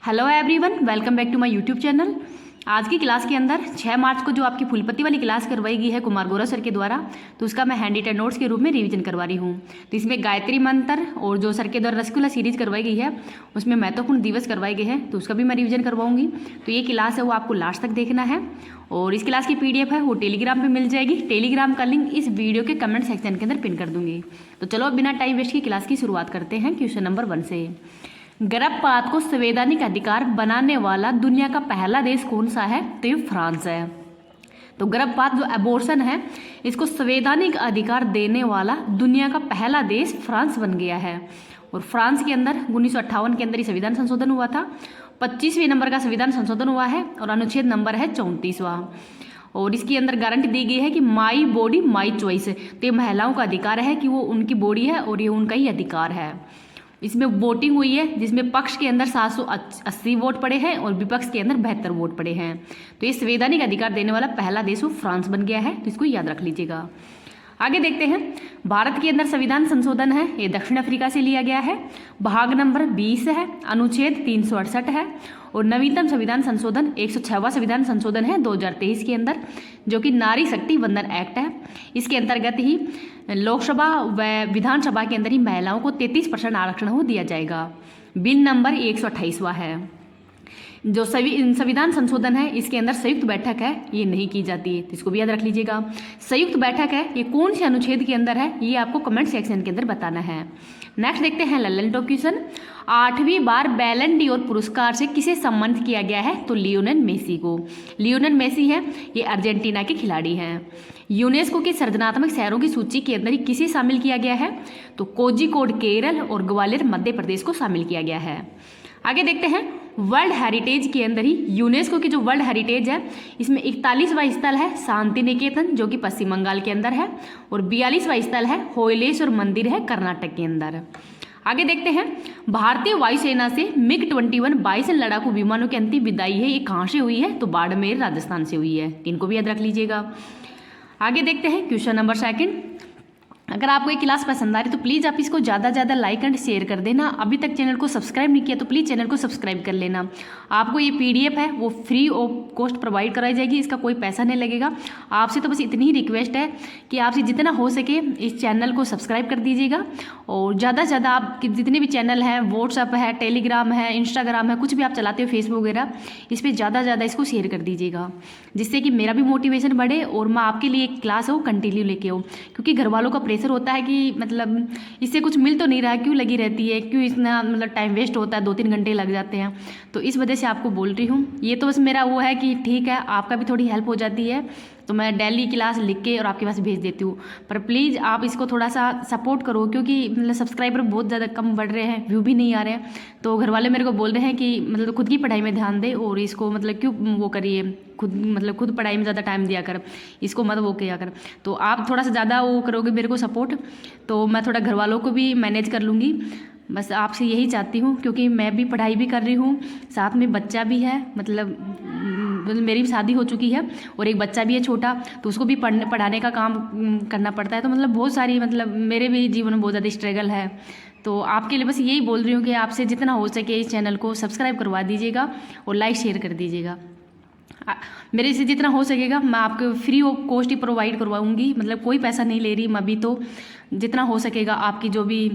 Hello everyone, welcome back to my YouTube channel. आज की class के अंदर 6 मार्च को जो आपकी फुलपत्ती वाली क्लास करवाई गई है कुमार गौरव सर के द्वारा, तो उसका मैं हैंड रिटन नोट्स के रूप में रिवीजन करवा रही हूँ। तो इसमें गायत्री मंत्र और जो सर के द्वारा रसगुल्ला सीरीज करवाई गई है उसमें महत्वपूर्ण दिवस करवाए गए हैं, तो उसका भी मैं रिवीजन करवाऊंगी। तो ये क्लास है वो आपको लास्ट तक देखना है और इस क्लास की PDF है वो टेलीग्राम पर मिल जाएगी। टेलीग्राम का लिंक इस वीडियो के कमेंट सेक्शन के अंदर पिन कर दूंगी। तो चलो बिना टाइम वेस्ट की क्लास की शुरुआत करते हैं क्वेश्चन नंबर 1 से। गर्भपात को संवैधानिक अधिकार बनाने वाला दुनिया का पहला देश कौन सा है? तो ये फ्रांस है। तो गर्भपात जो एबॉर्शन है इसको संवैधानिक अधिकार देने वाला दुनिया का पहला देश फ्रांस बन गया है। और फ्रांस के अंदर 1958 के अंदर ही संविधान संशोधन हुआ था। 25वें नंबर का संविधान संशोधन हुआ है और अनुच्छेद नंबर है 34वां। और इसके अंदर गारंटी दी गई है कि माई बॉडी माई चॉइस। तो ये महिलाओं का अधिकार है कि वो उनकी बॉडी है और ये उनका ही अधिकार है। इसमें वोटिंग हुई है जिसमें पक्ष के अंदर 780 वोट पड़े हैं और विपक्ष के अंदर 72 वोट पड़े हैं। तो ये संवैधानिक अधिकार देने वाला पहला देश वो फ्रांस बन गया है, तो इसको याद रख लीजिएगा। आगे देखते हैं, भारत के अंदर संविधान संशोधन है ये दक्षिण अफ्रीका से लिया गया है। भाग नंबर 20 है, अनुच्छेद 368 है और नवीनतम संविधान संशोधन 106वां संविधान संशोधन है 2023 के अंदर, जो कि नारी शक्ति वंदन एक्ट है। इसके अंतर्गत ही लोकसभा व विधानसभा के अंदर ही महिलाओं को 33% आरक्षण हो दिया जाएगा। बिल नंबर 128वां है। जो संविधान संशोधन है इसके अंदर संयुक्त बैठक है ये नहीं की जाती है, तो इसको भी याद रख लीजिएगा। संयुक्त बैठक है ये कौन से अनुच्छेद के अंदर है ये आपको कमेंट सेक्शन के अंदर बताना है। नेक्स्ट देखते हैं लल्लन टॉप क्वेश्चन। 8वीं बार बैलन डी और पुरस्कार से किसे सम्मानित किया गया है? तो लियोनेल मेसी को। लियोनेल मेसी है ये अर्जेंटीना के खिलाड़ी हैं। यूनेस्को के सृजनात्मक शहरों की सूची के अंदर ही किसे शामिल किया गया है? तो कोझिकोड केरल और ग्वालियर मध्य प्रदेश को शामिल किया गया है। आगे देखते हैं, वर्ल्ड हेरिटेज के अंदर ही यूनेस्को की जो वर्ल्ड हेरिटेज है इसमें 41वां स्थल है शांति निकेतन जो कि पश्चिम बंगाल के अंदर है और 42वां स्थल है होयलेश्वर मंदिर है कर्नाटक के अंदर। आगे देखते हैं, भारतीय वायुसेना से MiG-21 बाइसन लड़ाकू विमानों की अंतिम विदाई है ये कहाँ से हुई है? तो बाड़मेर राजस्थान से हुई है, इनको भी याद रख लीजिएगा। आगे देखते हैं क्वेश्चन नंबर 2। अगर आपको ये क्लास पसंद आ रही तो प्लीज़ आप इसको ज़्यादा से ज़्यादा लाइक एंड शेयर कर देना। अभी तक चैनल को सब्सक्राइब नहीं किया तो प्लीज़ चैनल को सब्सक्राइब कर लेना। आपको ये PDF है वो फ्री ऑफ कॉस्ट प्रोवाइड कराई जाएगी, इसका कोई पैसा नहीं लगेगा। आपसे तो बस इतनी ही रिक्वेस्ट है कि आपसे जितना हो सके इस चैनल को सब्सक्राइब कर दीजिएगा और ज़्यादा से ज़्यादा आपके जितने भी चैनल हैं, व्हाट्सअप है, टेलीग्राम है, इंस्टाग्राम है, कुछ भी आप चलाते हो, फेसबुक वगैरह, इस पर ज़्यादा से ज़्यादा इसको शेयर कर दीजिएगा जिससे कि मेरा भी मोटिवेशन बढ़े और मैं आपके लिए एक क्लास है वो कंटिन्यू लेके आऊँ। क्योंकि घर वालों का प्रेशर होता है कि मतलब इससे कुछ मिल तो नहीं रहा, क्यों लगी रहती है, क्यों इतना मतलब टाइम वेस्ट होता है, 2-3 घंटे लग जाते हैं। तो इस वजह से आपको बोल रही हूँ। ये तो बस मेरा वो है कि ठीक है आपका भी थोड़ी हेल्प हो जाती है तो मैं डेली क्लास लिख के और आपके पास भेज देती हूँ। पर प्लीज़ आप इसको थोड़ा सा सपोर्ट करो क्योंकि मतलब सब्सक्राइबर बहुत ज़्यादा कम बढ़ रहे हैं, व्यू भी नहीं आ रहे हैं। तो घर वाले मेरे को बोल रहे हैं कि मतलब खुद की पढ़ाई में ध्यान दे और इसको मतलब क्यों वो करिए, खुद पढ़ाई में ज़्यादा टाइम दिया कर, इसको मत वो किया कर। तो आप थोड़ा सा ज़्यादा वो करोगे मेरे को सपोर्ट तो मैं थोड़ा घर वालों को भी मैनेज कर लूँगी। बस आपसे यही चाहती हूँ क्योंकि मैं भी पढ़ाई भी कर रही हूँ, साथ में बच्चा भी है, मतलब मेरी भी शादी हो चुकी है और एक बच्चा भी है छोटा, तो उसको भी पढ़ाने का काम करना पड़ता है। तो मतलब बहुत सारी मतलब मेरे भी जीवन में बहुत ज़्यादा स्ट्रगल है। तो आपके लिए बस यही बोल रही हूँ कि आपसे जितना हो सके इस चैनल को सब्सक्राइब करवा दीजिएगा और लाइक शेयर कर दीजिएगा। मेरे से जितना हो सकेगा मैं आपको फ्री ऑफ कॉस्ट ही प्रोवाइड करवाऊँगी, मतलब कोई पैसा नहीं ले रही मैं अभी। तो जितना हो सकेगा आपकी जो भी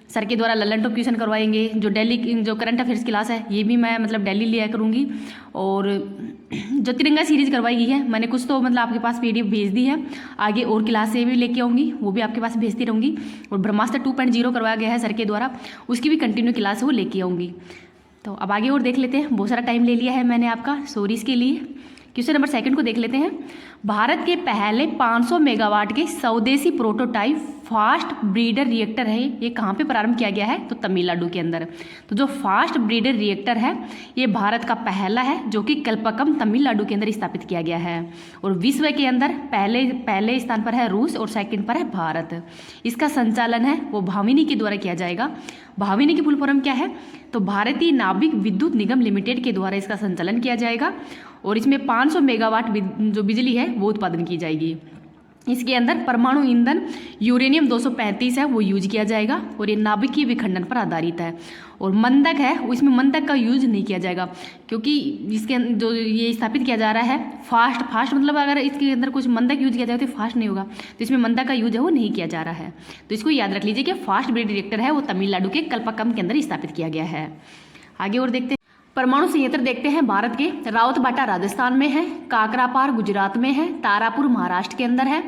सर के द्वारा लल्लन टॉप क्वेश्चन करवाएंगे, जो डेली जो करंट अफेयर्स क्लास है ये भी मैं मतलब डेली लिया करूँगी। और जो तिरंगा सीरीज करवाई गई है मैंने कुछ तो मतलब आपके पास PDF भेज दी है, आगे और क्लासें भी लेके आऊँगी वो भी आपके पास भेजती रहूँगी। और ब्रह्मास्त्र 2.0 करवाया गया है सर के द्वारा, उसकी भी कंटिन्यू क्लास वो लेके आऊँगी। तो अब आगे और देख लेते हैं, बहुत सारा टाइम ले लिया है मैंने आपका, सॉरी इसके लिए। क्वेश्चन नंबर 2 को देख लेते हैं। भारत के पहले 500 मेगावाट के स्वदेशी प्रोटोटाइप फास्ट ब्रीडर रिएक्टर है ये कहाँ पे प्रारंभ किया गया है? तो तमिलनाडु के अंदर। तो जो फास्ट ब्रीडर रिएक्टर है ये भारत का पहला है जो कि कल्पकम तमिलनाडु के अंदर स्थापित किया गया है। और विश्व के अंदर पहले स्थान पर है रूस और सेकंड पर है भारत। इसका संचालन है वो भामिनी के द्वारा किया जाएगा। भामिनी की फुल फॉर्म क्या है? तो भारतीय नाभिक विद्युत निगम लिमिटेड के द्वारा इसका संचालन किया जाएगा और इसमें 500 मेगावाट जो बिजली है वो उत्पादन की जाएगी। इसके अंदर परमाणु ईंधन यूरेनियम 235 है वो यूज किया जाएगा और ये नाभिकीय विखंडन पर आधारित है। और मंदक है इसमें मंदक का यूज नहीं किया जाएगा, क्योंकि इसके जो ये स्थापित किया जा रहा है फास्ट मतलब अगर इसके अंदर कुछ मंदक यूज किया जाए तो फास्ट नहीं होगा, तो इसमें मंदक का यूज है वो नहीं किया जा रहा है। तो इसको याद रख लीजिए कि फास्ट ब्रेड रिएक्टर है वो तमिलनाडु के कल्पाकम के अंदर स्थापित किया गया है। आगे और देखते हैं, परमाणु संयंत्र देखते हैं भारत के रावतबाटा राजस्थान में है, काकरापार गुजरात में है, तारापुर महाराष्ट्र के अंदर है,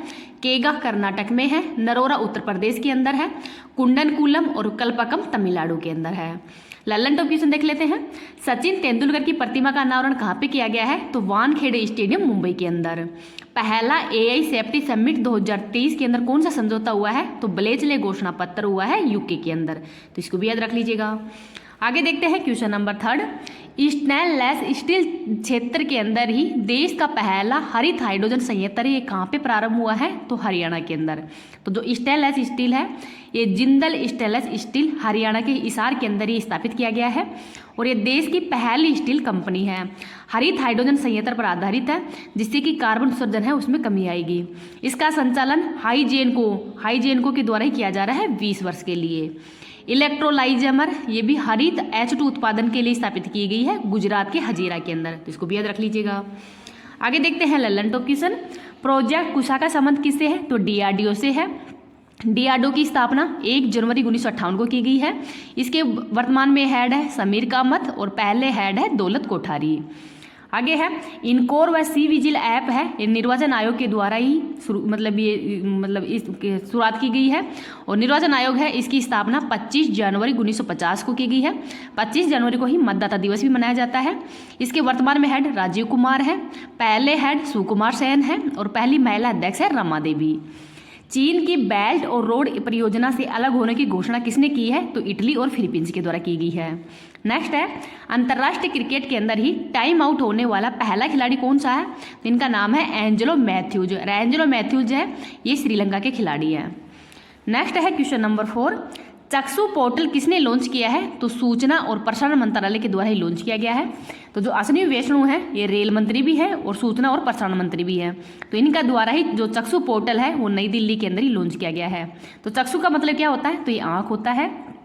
केगा कर्नाटक में है, नरोरा उत्तर प्रदेश के अंदर है, कुंडनकुलम और कल्पाकम तमिलनाडु के अंदर है। लल्लन टॉप क्वेश्चन देख लेते हैं, सचिन तेंदुलकर की प्रतिमा का अनावरण कहाँ पे किया गया है? तो वानखेड़े स्टेडियम मुंबई के अंदर। पहला AI सेफ्टी समिट 2023 के अंदर कौन सा समझौता हुआ है? तो ब्लेचले घोषणा पत्र हुआ है UK के अंदर, तो इसको भी याद रख लीजिएगा। आगे देखते हैं क्वेश्चन नंबर 3, स्टेनलेस स्टील क्षेत्र के अंदर ही देश का पहला हरित हाइड्रोजन संयंत्र ये कहाँ पे प्रारंभ हुआ है? तो हरियाणा के अंदर। तो जो स्टेनलेस स्टील है ये जिंदल स्टेनलेस स्टील हरियाणा के हिसार के अंदर ही स्थापित किया गया है और ये देश की पहली स्टील कंपनी है। हरित हाइड्रोजन संयंत्र पर आधारित है जिससे कि कार्बन उत्सर्जन है उसमें कमी आएगी। इसका संचालन हाईजेनको के द्वारा ही किया जा रहा है 20 वर्ष के लिए। इलेक्ट्रोलाइजमर ये भी हरित H2 उत्पादन के लिए स्थापित की गई है गुजरात के हजीरा के अंदर, तो इसको भी याद रख लीजिएगा। आगे देखते हैं लल्लन टॉप क्वेश्चन, प्रोजेक्ट कुशा का संबंध किससे है? तो DRDO से है। DRDO की स्थापना 1 जनवरी 1958 को की गई है। इसके वर्तमान में हेड है समीर कामत और पहले हेड है दौलत कोठारी। आगे है इनकोर व सी विजिल ऐप है, ये निर्वाचन आयोग के द्वारा ही इस शुरुआत की गई है और निर्वाचन आयोग है इसकी स्थापना 25 जनवरी 1950 को की गई है। 25 जनवरी को ही मतदाता दिवस भी मनाया जाता है। इसके वर्तमान में हेड राजीव कुमार है, पहले हेड सुकुमार सेन है और पहली महिला अध्यक्ष है रमा देवी। चीन की बेल्ट और रोड परियोजना से अलग होने की घोषणा किसने की है? तो इटली और फिलीपींस के द्वारा की गई है। नेक्स्ट है अंतर्राष्ट्रीय क्रिकेट के अंदर ही टाइम आउट होने वाला पहला खिलाड़ी कौन सा है? तो इनका नाम है एंजेलो मैथ्यूज। एंजेलो मैथ्यूज है ये श्रीलंका के खिलाड़ी हैं। नेक्स्ट है क्वेश्चन नंबर 4, चक्षु पोर्टल किसने लॉन्च किया है? तो सूचना और प्रसारण मंत्रालय के द्वारा ही लॉन्च किया गया है। तो जो अश्विनी वैष्णव है ये रेल मंत्री भी है और सूचना और प्रसारण मंत्री भी है, तो इनका द्वारा ही जो चक्षु पोर्टल है वो नई दिल्ली के अंदर ही लॉन्च किया गया है। तो चक्षु का मतलब क्या होता है? तो ये आँख होता है।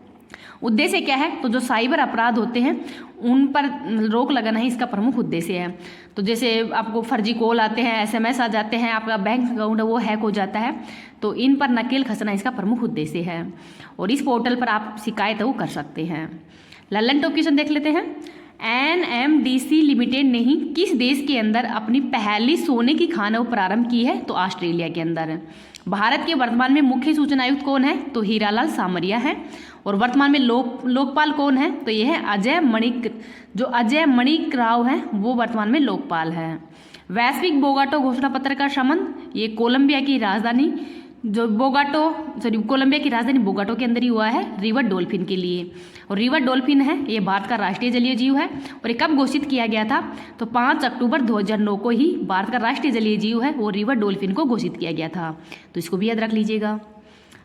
उद्देश्य क्या है? तो जो साइबर अपराध होते हैं उन पर रोक लगाना ही इसका प्रमुख उद्देश्य है। तो जैसे आपको फर्जी कॉल आते हैं, SMS आ जाते हैं, आपका बैंक अकाउंट है वो हैक हो जाता है, तो इन पर नकेल कसना इसका प्रमुख उद्देश्य है और इस पोर्टल पर आप शिकायत है वो कर सकते हैं। लल्लन टॉप क्वेश्चन देख लेते हैं, NMDC लिमिटेड ने ही किस देश के अंदर अपनी पहली सोने की खान वो प्रारंभ की है? तो ऑस्ट्रेलिया के अंदर। भारत के वर्तमान में मुख्य सूचना आयुक्त कौन है? तो हीरालाल सामरिया है और वर्तमान में लोकपाल कौन है? तो ये है अजय मणिक राव है वो वर्तमान में लोकपाल है। वैश्विक बोगाटो घोषणा पत्र का संबंध ये कोलंबिया की राजधानी बोगाटो के अंदर ही हुआ है रिवर डॉल्फिन के लिए। और रिवर डॉल्फिन है ये भारत का राष्ट्रीय जलीय जीव है और ये कब घोषित किया गया था? तो 5 अक्टूबर 2009 को ही भारत का राष्ट्रीय जलीय जीव है वो रिवर डॉल्फिन को घोषित किया गया था, तो इसको भी याद रख लीजिएगा।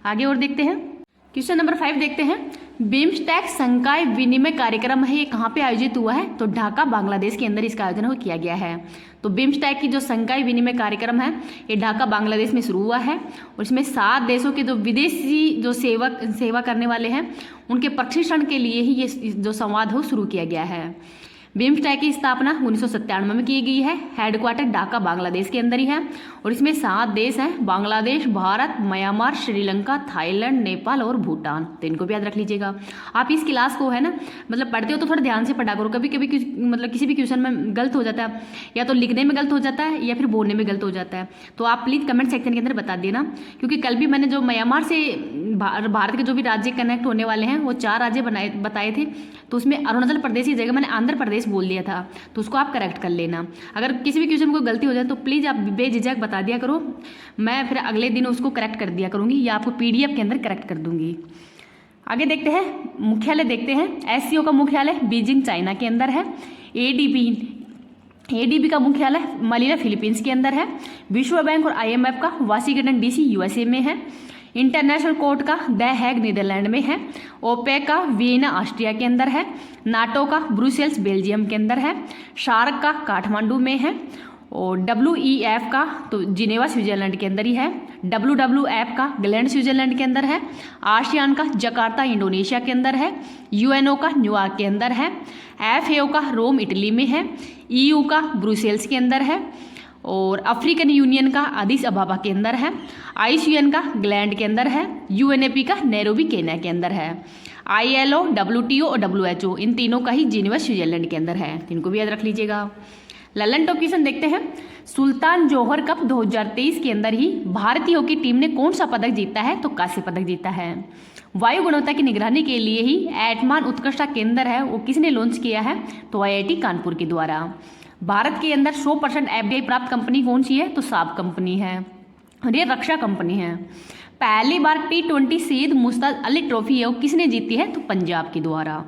आगे और देखते हैं क्वेश्चन नंबर 5 देखते हैं, बिम्स्टेक संकाय विनिमय कार्यक्रम है ये कहाँ पे आयोजित हुआ है? तो ढाका बांग्लादेश के अंदर इसका आयोजन किया गया है। तो बिम्स्टेक की जो संकाय विनिमय कार्यक्रम है ये ढाका बांग्लादेश में शुरू हुआ है और इसमें 7 देशों के जो विदेशी जो सेवा करने वाले हैं उनके प्रशिक्षण के लिए ही ये जो संवाद हो शुरू किया गया है। बिम्स्टेक की स्थापना 1997 में की गई है। हेडक्वार्टर ढाका बांग्लादेश के अंदर ही है और इसमें 7 देश हैं, बांग्लादेश, भारत, म्यांमार, श्रीलंका, थाईलैंड, नेपाल और भूटान, तो इनको भी याद रख लीजिएगा। आप इस क्लास को है ना पढ़ते हो तो थोड़ा ध्यान से पढ़ा करो। कभी कभी किसी भी क्वेश्चन में गलत हो जाता है, या तो लिखने में गलत हो जाता है या फिर बोलने में गलत हो जाता है, तो आप प्लीज़ कमेंट सेक्शन के अंदर बता देना। क्योंकि कल भी मैंने जो म्यांमार से भारत के जो भी राज्य कनेक्ट होने वाले हैं वो 4 राज्य बताए थे, तो उसमें अरुणाचल प्रदेश की जगह मैंने आंध्र प्रदेश बोल दिया था, तो उसको आप करेक्ट कर लेना। अगर किसी भी क्वेश्चन में कोई गलती हो जाए तो प्लीज़ आप बेझिझक बता दिया करो, मैं फिर अगले दिन उसको करेक्ट कर दिया करूँगी या आपको PDF के अंदर करेक्ट कर दूँगी। आगे देखते हैं मुख्यालय देखते हैं। SCO का मुख्यालय बीजिंग चाइना के अंदर है। ADB का मुख्यालय मनीला फिलीपींस के अंदर है। विश्व बैंक और IMF का वाशिंगटन DC USA में है। इंटरनेशनल कोर्ट का द हैग नीदरलैंड में है। ओपेक का वियना ऑस्ट्रिया के अंदर है। नाटो का ब्रुसेल्स बेल्जियम के अंदर है। शार्क का काठमांडू में है और WEF का तो जिनेवा स्विट्जरलैंड के अंदर ही है। WWF का ग्लैंड स्विट्जरलैंड के अंदर है। आसियान का जकार्ता इंडोनेशिया के अंदर है। UNO का न्यूयॉर्क के अंदर है। FAO का रोम इटली में है। EU का ब्रुसेल्स के अंदर है। और अफ्रीकन यूनियन का अदिस अबाबा के अंदर है। IUCN का ग्लैंड के अंदर है। UNEP का नैरोबी केन्या के अंदर है। ILO, WTO और WHO इन तीनों का ही जिनेवा स्विट्जरलैंड के अंदर है। इनको भी याद रख लीजिएगा। ललन टॉप क्वेश्चन देखते हैं। सुल्तान जोहर कप 2023 के अंदर ही भारतीय हॉकी टीम ने कौन सा पदक जीता है? तो कांस्य पदक जीता है। वायु गुणवत्ता की निगरानी के लिए ही एटमान उत्कृष्टता केंद्र है वो किसने लॉन्च किया है? तो IIT कानपुर के द्वारा। भारत के अंदर 100% FDI प्राप्त कंपनी कौन सी है? तो साब कंपनी है और ये रक्षा कंपनी है। पहली बार T20 सईद मुश्ताक अली ट्रॉफी है वो किसने जीती है? तो पंजाब के द्वारा।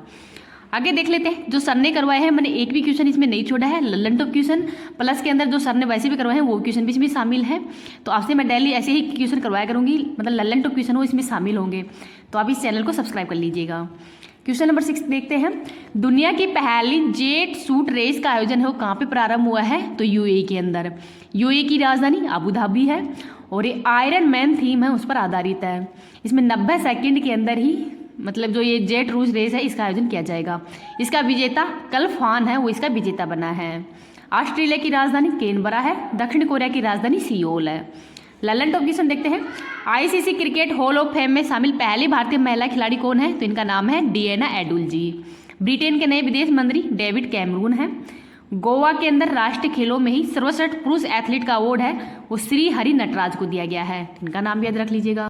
आगे देख लेते हैं जो सर ने करवाए हैं। मैंने एक भी क्वेश्चन इसमें नहीं छोड़ा है। ललन टॉप क्वेश्चन प्लस के अंदर जो सर ने वैसे भी करवाए हैं वो क्वेश्चन भी इसमें शामिल है। तो आपसे मैं डेली ऐसे ही क्वेश्चन करवाया करूंगी, मतलब ललन टॉप क्वेश्चन वो इसमें शामिल होंगे। तो आप इस चैनल को सब्सक्राइब कर लीजिएगा। क्वेश्चन नंबर 6 देखते हैं। दुनिया की पहली जेट सूट रेस का आयोजन है वो कहाँ पे प्रारंभ हुआ है? तो UAE के अंदर। UAE की राजधानी अबू धाबी है और ये आयरन मैन थीम है उस पर आधारित है। इसमें 90 सेकेंड के अंदर ही मतलब जो ये जेट रूस रेस है इसका आयोजन किया जाएगा। इसका विजेता कल्फान है वो इसका विजेता बना है। ऑस्ट्रेलिया की राजधानी कैनबरा है। दक्षिण कोरिया की राजधानी सियोल है। ललन टॉप क्वेश्चन देखते हैं। ICC cricket hall of fame में शामिल पहली भारतीय महिला खिलाड़ी कौन है? तो इनका नाम है डिएना एडुलजी। ब्रिटेन के नए विदेश मंत्री डेविड कैमरून हैं। गोवा के अंदर राष्ट्रीय खेलों में ही सर्वश्रेष्ठ पुरुष एथलीट का अवार्ड है वो श्री हरि नटराज को दिया गया है। इनका नाम भी याद रख लीजिएगा।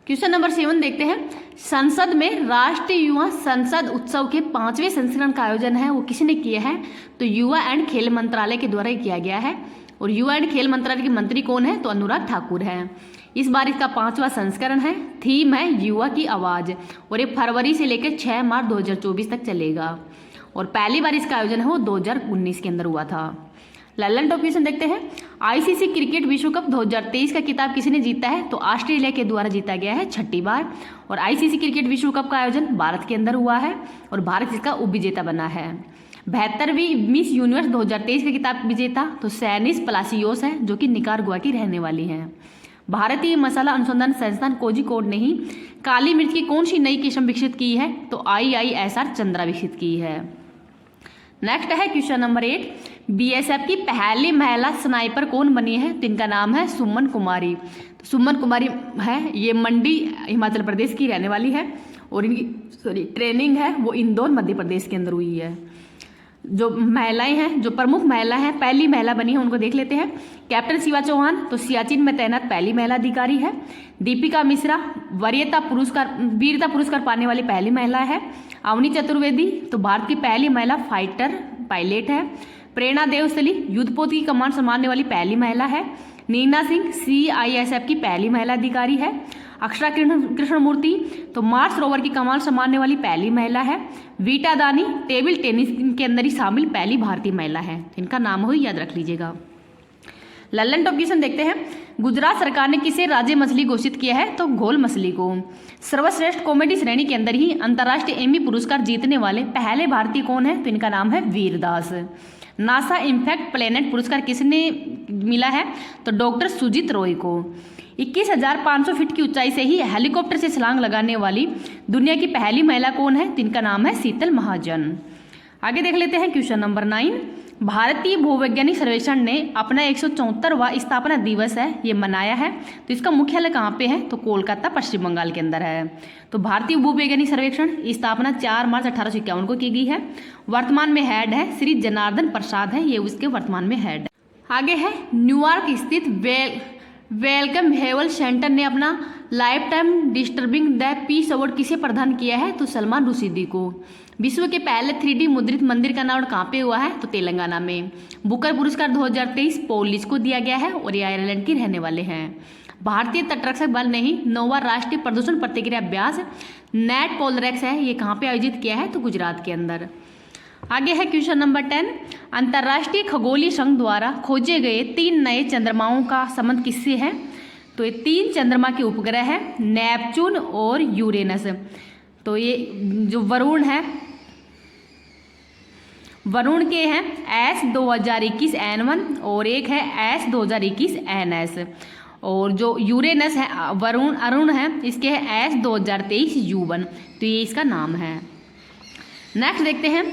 क्वेश्चन नंबर 7 देखते हैं। संसद में राष्ट्रीय युवा संसद उत्सव के 5वें संस्करण का आयोजन है वो किसने किया है? तो युवा एंड खेल मंत्रालय के द्वारा किया गया है। और युवा एंड खेल मंत्रालय के मंत्री कौन है? तो अनुराग ठाकुर है। इस बार इसका 5वां संस्करण है। थीम है युवा की आवाज़ और ये फरवरी से लेकर 6 मार्च 2024 तक चलेगा। और पहली बार इसका आयोजन है वो 2019 के अंदर हुआ था। ललन टॉप क्वेश्चन देखते हैं। ICC क्रिकेट विश्व कप 2023 का खिताब किसने जीता है? तो ऑस्ट्रेलिया के द्वारा जीता गया है 6ठी बार। और ICC क्रिकेट विश्व कप का आयोजन भारत के अंदर हुआ है और भारत इसका उपविजेता बना है। 72वीं मिस यूनिवर्स 2023 का खिताब विजेता तो सैनिस पलासियोस है जो कि निकारागुआ की रहने वाली हैं। भारतीय मसाला अनुसंधान संस्थान कोझिकोड ने ही काली मिर्च की कौन सी नई किस्म विकसित की है? तो IISR चंद्रा विकसित की है। नेक्स्ट है क्वेश्चन नंबर 8। BSF की पहली महिला स्नाइपर कौन बनी है? तो इनका नाम है सुमन कुमारी। तो सुमन कुमारी है ये मंडी हिमाचल प्रदेश की रहने वाली है और इनकी ट्रेनिंग है वो इंदौर मध्य प्रदेश के अंदर हुई है। जो महिलाएं हैं जो प्रमुख महिला हैं पहली महिला बनी है उनको देख लेते हैं। कैप्टन शिवा चौहान तो सियाचिन में तैनात पहली महिला अधिकारी है। दीपिका मिश्रा वीरता पुरस्कार पाने वाली पहली महिला है। अवनी चतुर्वेदी तो भारत की पहली महिला फाइटर पायलट है। प्रेरणा देवसली युद्धपोत की कमान संभालने वाली पहली महिला है। नीना सिंह CISF की पहली महिला अधिकारी है। अक्षरा कृष्णमूर्ति तो मार्स रोवर की कमान संभालने वाली पहली महिला है। वीटा दानी टेबल टेनिस के अंदर ही शामिल पहली भारतीय महिला है। इनका नाम हो याद रख लीजिएगा। ललन टॉप क्वेश्चन देखते हैं। गुजरात सरकार ने किसे राज्य मछली घोषित किया है? तो घोल मछली को। सर्वश्रेष्ठ कॉमेडी श्रेणी के अंदर ही अंतर्राष्ट्रीय एमी पुरस्कार जीतने वाले पहले भारतीय कौन है? तो इनका नाम है वीरदास। नासा इम्पैक्ट प्लेनेट पुरस्कार किसने मिला है? तो डॉक्टर सुजीत रॉय को। 21,500 फीट की ऊंचाई से ही हेलीकॉप्टर से छलांग लगाने वाली दुनिया की पहली महिला कौन है? तो इनका नाम है शीतल महाजन। आगे देख लेते हैं क्वेश्चन नंबर 9। भारतीय भूवैज्ञानिक सर्वेक्षण ने अपना 174वां स्थापना दिवस है ये मनाया है। तो इसका मुख्यालय कहाँ पे है? तो कोलकाता पश्चिम बंगाल के अंदर है। तो भारतीय भूवैज्ञानिक सर्वेक्षण स्थापना 4 मार्च 1851 को की गई है। वर्तमान में हेड है श्री जनार्दन प्रसाद है ये उसके वर्तमान में हेड है। आगे है न्यूयॉर्क स्थित वेलकम हेवल सेंटर ने अपना life time disturbing the peace award किसे प्रदान किया है? तो सलमान रुशीदी को। विश्व के पहले 3D मुद्रित मंदिर का निर्माण कहाँ पे हुआ है? तो तेलंगाना में। बुकर पुरस्कार 2023 पॉलिस को दिया गया है और ये आयरलैंड के रहने वाले हैं। भारतीय तटरक्षक बल ने ही 9वां राष्ट्रीय प्रदूषण प्रतिक्रिया अभ्यास नेट पोलरेक्स है ये कहाँ पे आयोजित किया है? तो गुजरात के अंदर। आगे है क्वेश्चन नंबर 10। अंतर्राष्ट्रीय खगोलीय संघ द्वारा खोजे गए 3 नए चंद्रमाओं का संबंध किससे है? तो ये 3 चंद्रमा के उपग्रह है नेपच्यून और यूरेनस। तो ये जो वरुण है वरुण के हैं एस 2021N1 और एक है एस 2021NS। और जो यूरेनस है अरुण है, इसके है एस 2023U1। तो ये इसका नाम है। नेक्स्ट देखते हैं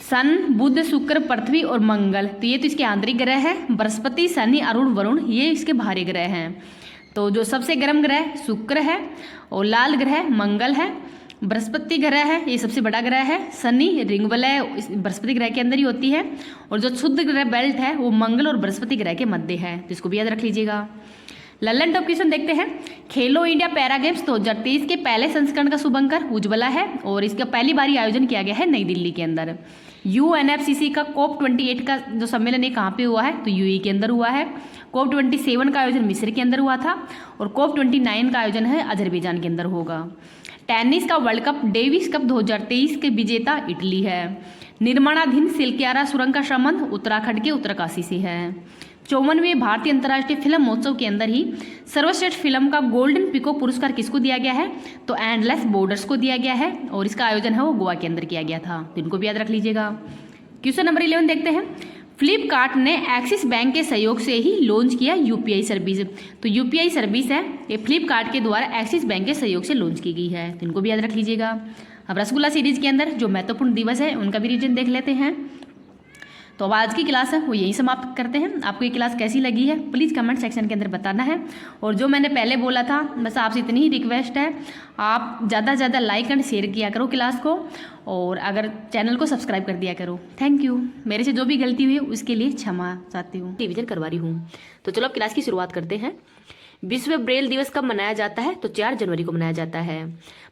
सन, बुध, शुक्र, पृथ्वी और मंगल। तो ये तो इसके आंतरिक ग्रह है। बृहस्पति, शनि, अरुण, वरुण ये इसके बाहरी ग्रह हैं। तो जो सबसे गर्म ग्रह शुक्र है और लाल ग्रह मंगल है। बृहस्पति ग्रह है, ये सबसे बड़ा ग्रह है। शनि रिंग वलय बृहस्पति ग्रह के अंदर ही होती है। और जो क्षुद्र ग्रह बेल्ट है वो मंगल और बृहस्पति ग्रह के मध्य है। तो इसको भी याद रख लीजिएगा। लल्लन टॉप क्वेश्चन देखते हैं। खेलो इंडिया पैरा गेम्स 2023 के पहले संस्करण का शुभंकर उज्ज्वला है और इसका पहली बार आयोजन किया गया है नई दिल्ली के अंदर। UNFCCC का COP28 का जो सम्मेलन है कहाँ पे हुआ है, तो UAE के अंदर हुआ है। COP27 का आयोजन मिस्र के अंदर हुआ था और COP29 का आयोजन है अजरबैजान के अंदर होगा। टेनिस का वर्ल्ड कप डेविस कप 2023 के विजेता इटली है। निर्माणाधीन सिलक्यारा सुरंग का संबंध उत्तराखंड के उत्तरकाशी से है। 54वें भारतीय अंतर्राष्ट्रीय फिल्म महोत्सव के अंदर ही सर्वश्रेष्ठ फिल्म का गोल्डन पिको पुरस्कार किसको दिया गया है, तो एंडलेस बॉर्डर्स को दिया गया है और इसका आयोजन है वो गोवा के अंदर किया गया था। तो इनको भी याद रख लीजिएगा। क्वेश्चन नंबर 11 देखते हैं। फ्लिपकार्ट ने एक्सिस बैंक के सहयोग से ही लॉन्च किया UPI सर्विस। तो UPI सर्विस है ये फ्लिपकार्ट के द्वारा एक्सिस बैंक के सहयोग से लॉन्च की गई है। तो इनको भी याद रख लीजिएगा। अब रसगुल्ला सीरीज के अंदर जो महत्वपूर्ण दिवस है उनका भी रीजन देख लेते हैं। तो अब आज की क्लास है वो यहीं समाप्त करते हैं। आपको ये क्लास कैसी लगी है प्लीज़ कमेंट सेक्शन के अंदर बताना है। और जो मैंने पहले बोला था बस आपसे इतनी ही रिक्वेस्ट है, आप ज़्यादा से ज़्यादा लाइक एंड शेयर किया करो क्लास को और अगर चैनल को सब्सक्राइब कर दिया करो। Thank you. मेरे से जो भी गलती हुई है उसके लिए क्षमा चाहती हूँ, रिवीजन करवा रही हूँ। तो चलो अब क्लास की शुरुआत करते हैं। विश्व ब्रेल दिवस कब मनाया जाता है, तो 4 जनवरी को मनाया जाता है।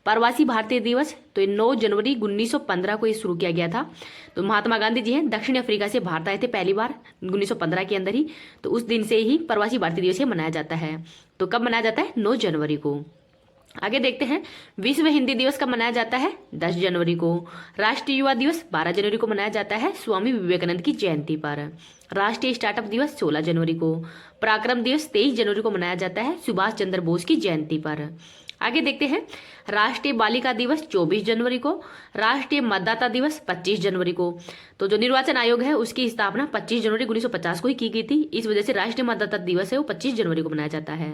प्रवासी भारतीय दिवस तो 9 जनवरी 1915 को ये शुरू किया गया था। तो महात्मा गांधी जी हैं दक्षिण अफ्रीका से भारत आए थे पहली बार 1915 के अंदर ही। तो उस दिन से ही प्रवासी भारतीय दिवस मनाया जाता है। तो कब मनाया जाता है, 9 जनवरी को। आगे देखते हैं विश्व हिंदी दिवस कब मनाया जाता है, 10 जनवरी को। राष्ट्रीय युवा दिवस 12 जनवरी को मनाया जाता है स्वामी विवेकानंद की जयंती पर। राष्ट्रीय स्टार्टअप दिवस 16 जनवरी को। पराक्रम दिवस 23 जनवरी को मनाया जाता है सुभाष चंद्र बोस की जयंती पर। आगे देखते हैं राष्ट्रीय बालिका दिवस 24 जनवरी को। राष्ट्रीय मतदाता दिवस 25 जनवरी को। तो जो निर्वाचन आयोग है उसकी स्थापना 25 जनवरी 1950 को ही की गई थी। इस वजह से राष्ट्रीय मतदाता दिवस है वो 25 जनवरी को मनाया जाता है।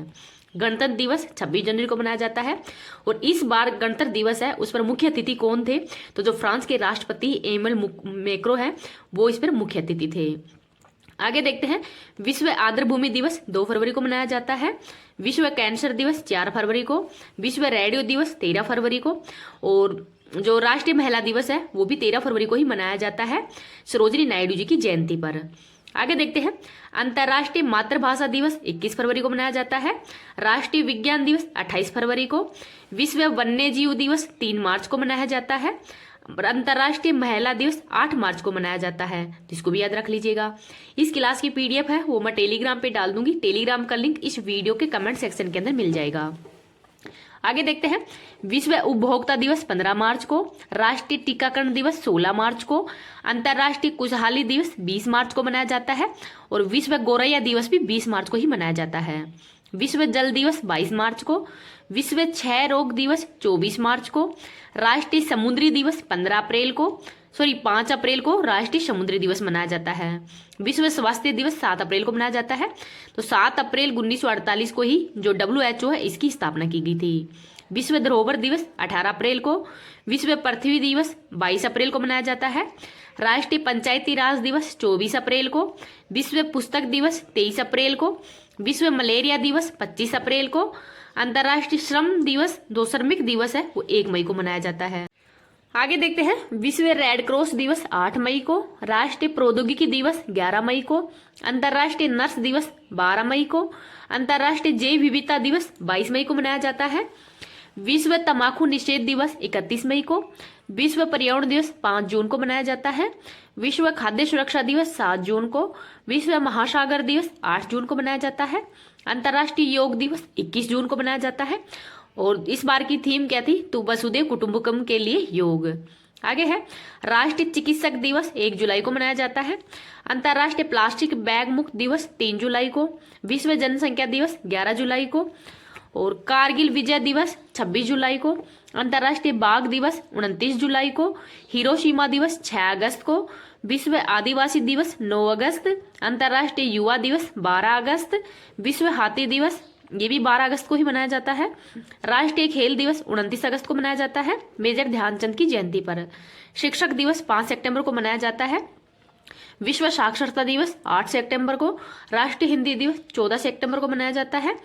गणतंत्र दिवस 26 जनवरी को मनाया जाता है। और इस बार गणतंत्र दिवस है उस पर मुख्य अतिथि कौन थे, तो जो फ्रांस के राष्ट्रपति एमल मैक्रो हैं वो इस पर मुख्य अतिथि थे। आगे देखते हैं विश्व आर्द्रभूमि दिवस 2 फरवरी को मनाया जाता है। विश्व कैंसर दिवस 4 फरवरी को। विश्व रेडियो दिवस 13 फरवरी को। और जो राष्ट्रीय महिला दिवस है वो भी 13 फरवरी को ही मनाया जाता है सरोजिनी नायडू जी की जयंती पर। आगे देखते हैं अंतर्राष्ट्रीय मातृभाषा दिवस 21 फरवरी को मनाया जाता है। राष्ट्रीय विज्ञान दिवस 28 फरवरी को। विश्व वन्य जीव दिवस 3 मार्च को मनाया जाता है। अंतर्राष्ट्रीय महिला दिवस 8 मार्च को मनाया जाता है। जिसको भी याद रख लीजिएगा। इस क्लास की PDF है वो मैं टेलीग्राम पे डाल दूंगी। टेलीग्राम का लिंक इस वीडियो के कमेंट सेक्शन के अंदर मिल जाएगा। आगे देखते हैं विश्व उपभोक्ता दिवस 15 मार्च को। राष्ट्रीय टीकाकरण दिवस 16 मार्च को। अंतर्राष्ट्रीय खुशहाली दिवस 20 मार्च को मनाया जाता है। और विश्व गौरैया दिवस भी 20 मार्च को ही मनाया जाता है। विश्व जल दिवस 22 मार्च को। विश्व क्षय रोग दिवस 24 मार्च को। राष्ट्रीय समुद्री दिवस 5 अप्रैल को राष्ट्रीय समुद्री दिवस मनाया जाता है। विश्व स्वास्थ्य दिवस 7 अप्रैल को मनाया जाता है। तो 7 अप्रैल 1948 को ही जो WHO है इसकी स्थापना की गई थी। विश्व धरोहर दिवस 18 अप्रैल को। विश्व पृथ्वी दिवस 22 अप्रैल को मनाया जाता है। राष्ट्रीय पंचायती राज दिवस 24 अप्रैल को। विश्व पुस्तक दिवस 23 अप्रैल को। विश्व मलेरिया दिवस 25 अप्रैल को। अंतर्राष्ट्रीय श्रम दिवस जो श्रमिक दिवस है वो 1 मई को मनाया जाता है। आगे देखते हैं विश्व रेड क्रॉस दिवस 8 मई को। राष्ट्रीय प्रौद्योगिकी दिवस 11 मई को। अंतर्राष्ट्रीय नर्स दिवस 12 मई को। अंतर्राष्ट्रीय जैव विविधता दिवस 22 मई को मनाया जाता है। विश्व तंबाकू निषेध दिवस 31 मई को। विश्व पर्यावरण दिवस 5 जून को मनाया जाता है। विश्व खाद्य सुरक्षा दिवस 7 जून को। विश्व महासागर दिवस 8 जून को मनाया जाता है। अंतर्राष्ट्रीय योग दिवस 21 जून को मनाया जाता है। और इस बार की थीम क्या थी, तो वसुधैव कुटुंबकम के लिए योग। आगे है राष्ट्रीय चिकित्सक दिवस 1 जुलाई को मनाया जाता है। अंतर्राष्ट्रीय प्लास्टिक बैग मुक्त दिवस 3 जुलाई को। विश्व जनसंख्या दिवस 11 जुलाई को। और कारगिल विजय दिवस 26 जुलाई को, अंतर्राष्ट्रीय बाघ दिवस 29 जुलाई को, हिरोशिमा दिवस 6 अगस्त को, विश्व आदिवासी दिवस 9 अगस्त, अंतर्राष्ट्रीय युवा दिवस 12 अगस्त, विश्व हाथी दिवस ये भी 12 अगस्त को ही मनाया जाता है, राष्ट्रीय खेल दिवस 29 अगस्त को मनाया जाता है मेजर ध्यानचंद की जयंती पर, शिक्षक दिवस 5 सितंबर को मनाया जाता है, विश्व साक्षरता दिवस 8 सितंबर को, राष्ट्रीय हिंदी दिवस 14 सितंबर को मनाया जाता है,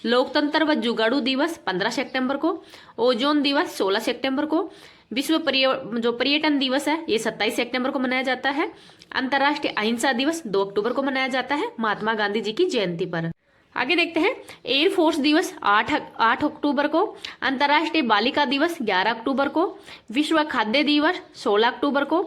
लोकतंत्र व जुगाड़ू दिवस 15 सितंबर को, ओजोन दिवस 16 सितंबर को, विश्व पर्यटन दिवस है ये 27 सितंबर को मनाया जाता है, अंतर्राष्ट्रीय अहिंसा दिवस 2 अक्टूबर को मनाया जाता है महात्मा गांधी जी की जयंती पर। आगे देखते हैं एयरफोर्स दिवस 8 अक्टूबर को, अंतर्राष्ट्रीय बालिका दिवस 11 अक्टूबर को, विश्व खाद्य दिवस 16 अक्टूबर को,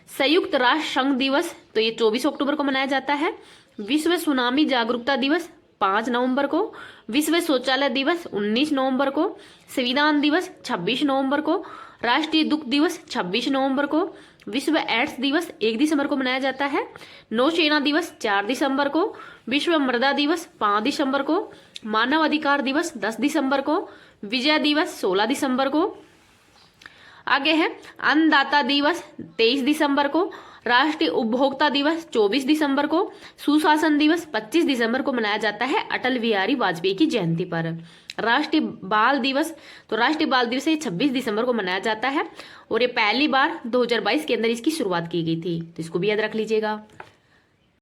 संयुक्त राष्ट्र संघ दिवस तो ये 24 अक्टूबर को मनाया जाता है, विश्व सुनामी जागरूकता दिवस 5 नवंबर को, विश्व शौचालय दिवस 19 नवंबर को, संविधान दिवस 26 नवंबर को, राष्ट्रीय दुख दिवस 26 नवंबर को, विश्व एड्स दिवस 1 दिसंबर को मनाया जाता है, नौसेना दिवस 4 दिसंबर को, विश्व मृदा दिवस 5 दिसंबर को, मानव अधिकार दिवस 10 दिसंबर को, विजय दिवस 16 दिसंबर को। आगे है अन्नदाता दिवस 23 दिसंबर को, राष्ट्रीय उपभोक्ता दिवस 24 दिसंबर को, सुशासन दिवस 25 दिसंबर को मनाया जाता है अटल बिहारी वाजपेयी की जयंती पर। राष्ट्रीय बाल दिवस तो राष्ट्रीय बाल दिवस 26 दिसंबर को मनाया जाता है और ये पहली बार 2022 के अंदर इसकी शुरुआत की गई थी, तो इसको भी याद रख लीजिएगा।